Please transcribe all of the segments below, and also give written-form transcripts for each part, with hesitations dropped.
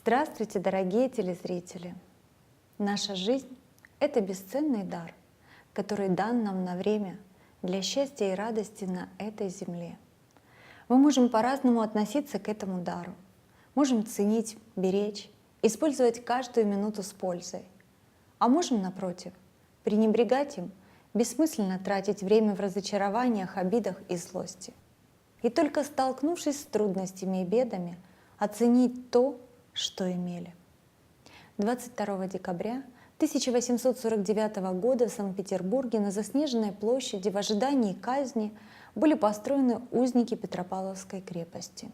Здравствуйте, дорогие телезрители! Наша жизнь — это бесценный дар, который дан нам на время для счастья и радости на этой земле. Мы можем по-разному относиться к этому дару, можем ценить, беречь, использовать каждую минуту с пользой, а можем, напротив, пренебрегать им, бессмысленно тратить время в разочарованиях, обидах и злости. И только столкнувшись с трудностями и бедами, оценить то, что имели. 22 декабря 1849 года в Санкт-Петербурге на заснеженной площади в ожидании казни были построены узники Петропавловской крепости.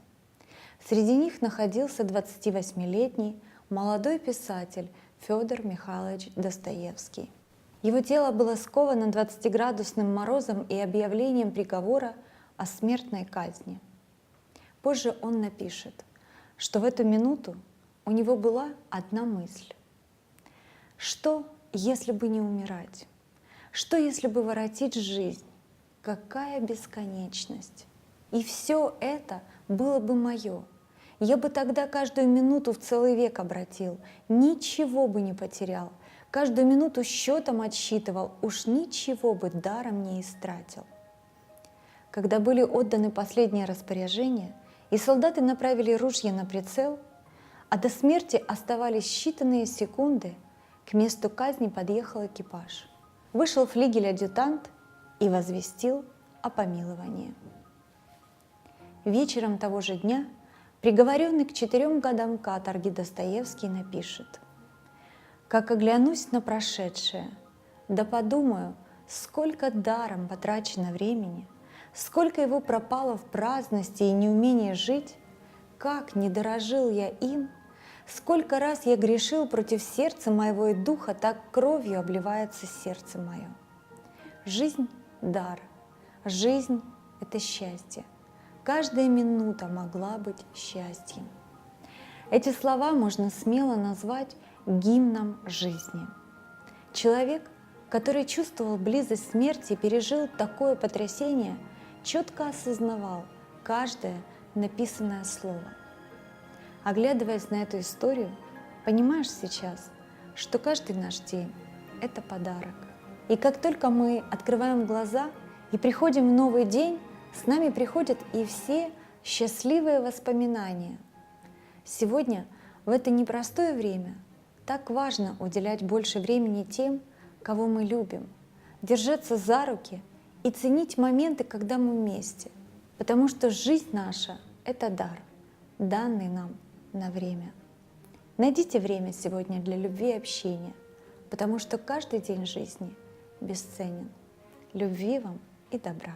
Среди них находился 28-летний молодой писатель Федор Михайлович Достоевский. Его тело было сковано 20-градусным морозом и объявлением приговора о смертной казни. Позже он напишет, что в эту минуту у него была одна мысль. Что, если бы не умирать? Что, если бы воротить жизнь? Какая бесконечность! И все это было бы мое. Я бы тогда каждую минуту в целый век обратил, ничего бы не потерял, каждую минуту счетом отсчитывал, уж ничего бы даром не истратил. Когда были отданы последние распоряжения, и солдаты направили ружья на прицел, а до смерти оставались считанные секунды, к месту казни подъехал экипаж. Вышел флигель-адъютант и возвестил о помиловании. Вечером того же дня приговоренный к 4 годам каторги Достоевский напишет: «Как оглянусь на прошедшее, да подумаю, сколько даром потрачено времени, сколько его пропало в праздности и неумении жить, как не дорожил я им, сколько раз я грешил против сердца моего и духа, так кровью обливается сердце мое. Жизнь — дар, жизнь — это счастье. Каждая минута могла быть счастьем». Эти слова можно смело назвать гимном жизни. Человек, который чувствовал близость смерти и пережил такое потрясение, четко осознавал каждое написанное слово. Оглядываясь на эту историю, понимаешь сейчас, что каждый наш день — это подарок. И как только мы открываем глаза и приходим в новый день, с нами приходят и все счастливые воспоминания. Сегодня, в это непростое время, так важно уделять больше времени тем, кого мы любим, держаться за руки и ценить моменты, когда мы вместе, потому что жизнь наша — это дар, данный нам на время. Найдите время сегодня для любви и общения, потому что каждый день жизни бесценен. Любви вам и добра!